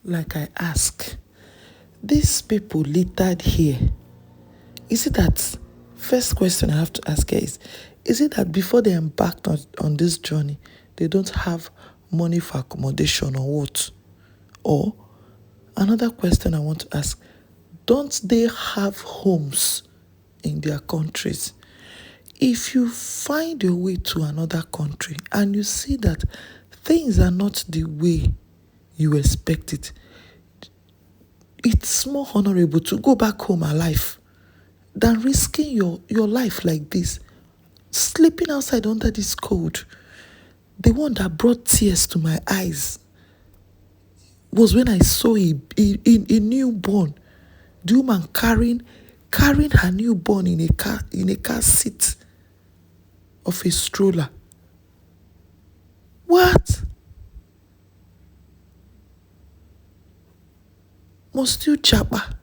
like I ask, these people littered here. Is it that, first question I have to ask here is it that before they embarked on this journey, they don't have money for accommodation or what? Or another question I want to ask, don't they have homes in their countries? If you find your way to another country and you see that things are not the way you expect it, it's more honorable to go back home alive than risking your life like this, sleeping outside under this cold. The one that brought tears to my eyes was when I saw a newborn, the woman carrying her newborn in a car seat of a stroller. What? Must you jabba?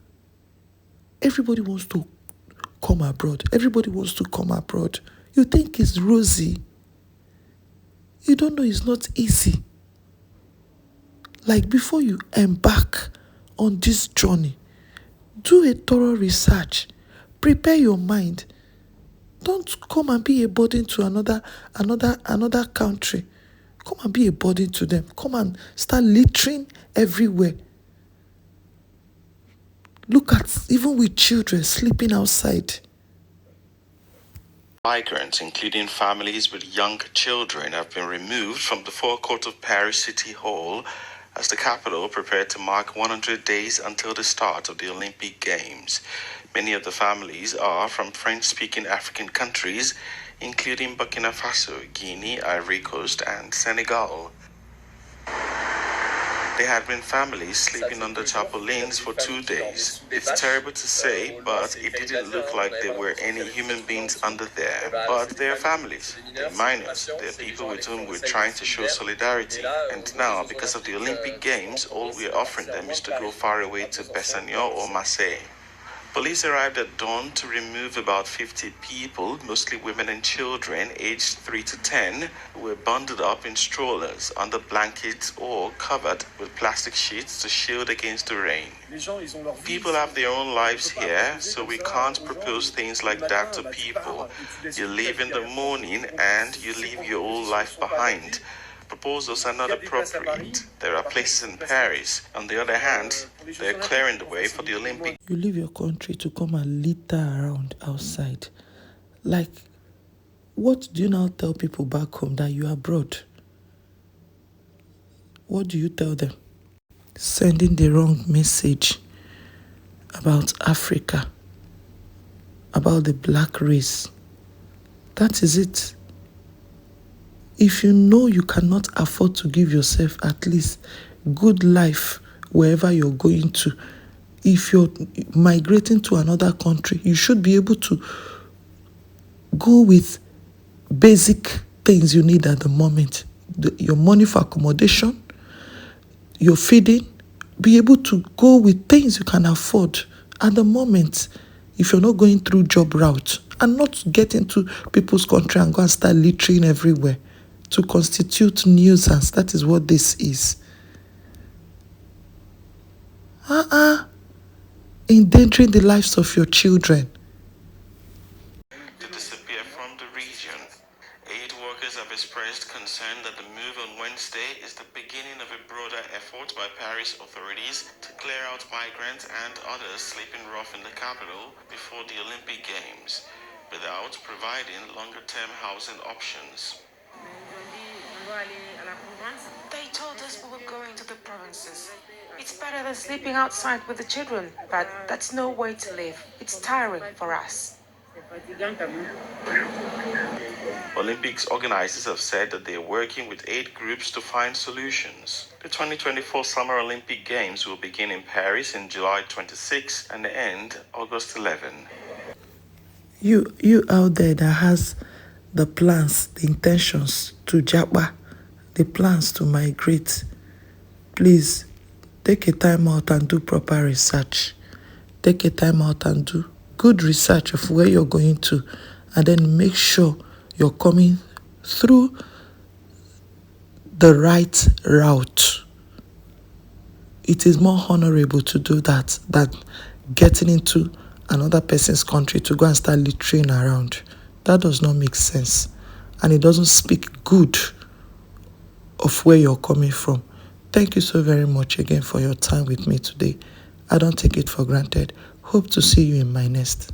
Everybody wants to come abroad. Everybody wants to come abroad. You think it's rosy. You don't know it's not easy. Like, before you embark on this journey, do a thorough research. Prepare your mind. Don't come and be a burden to another country. Come and be a burden to them. Come and start littering everywhere. Look at, even with children sleeping outside. Migrants, including families with young children, have been removed from the forecourt of Paris City Hall as the capital prepared to mark 100 days until the start of the Olympic Games. Many of the families are from French-speaking African countries, including Burkina Faso, Guinea, Ivory Coast, and Senegal. There had been families sleeping under tarpaulins for 2 days. It's terrible to say, but it didn't look like there were any human beings under there. But they're families, they're minors, they're people with whom we're trying to show solidarity. And now, because of the Olympic Games, all we're offering them is to go far away to Bessignon or Marseille. Police arrived at dawn to remove about 50 people, mostly women and children aged 3 to 10, who were bundled up in strollers, under blankets or covered with plastic sheets to shield against the rain. People have their own lives here, so we can't propose things like that to people. You leave in the morning and you leave your old life behind. Proposals are not appropriate. There are places in Paris. On the other hand, they're clearing the way for the Olympics. You leave your country to come and litter around outside. Like, what do you now tell people back home that you are abroad? What do you tell them? Sending the wrong message about Africa, about the black race. That is it. If you know you cannot afford to give yourself at least good life wherever you're going to, if you're migrating to another country, you should be able to go with basic things you need at the moment. Your money for accommodation, your feeding, be able to go with things you can afford at the moment if you're not going through job route, and not get into people's country and go and start littering everywhere to constitute nuisance. That is what this is. Endangering the lives of your children. To disappear from the region. Aid workers have expressed concern that the move on Wednesday is the beginning of a broader effort by Paris authorities to clear out migrants and others sleeping rough in the capital before the Olympic Games, without providing longer-term housing options. They told us we were going to the provinces. It's better than sleeping outside with the children, but that's no way to live. It's tiring for us. Olympics organizers have said that they are working with 8 groups to find solutions. The 2024 Summer Olympic Games will begin in Paris in July 26 and end August 11. You out there that has the plans, the intentions to jabba, the plans to migrate, please take a time out and do proper research. Take a time out and do good research of where you're going to, and then make sure you're coming through the right route. it is more honorable to do that than getting into another person's country to go and start littering around. That does not make sense. And it doesn't speak good of where you're coming from. Thank you so very much again for your time with me today. I don't take it for granted. Hope to see you in my next.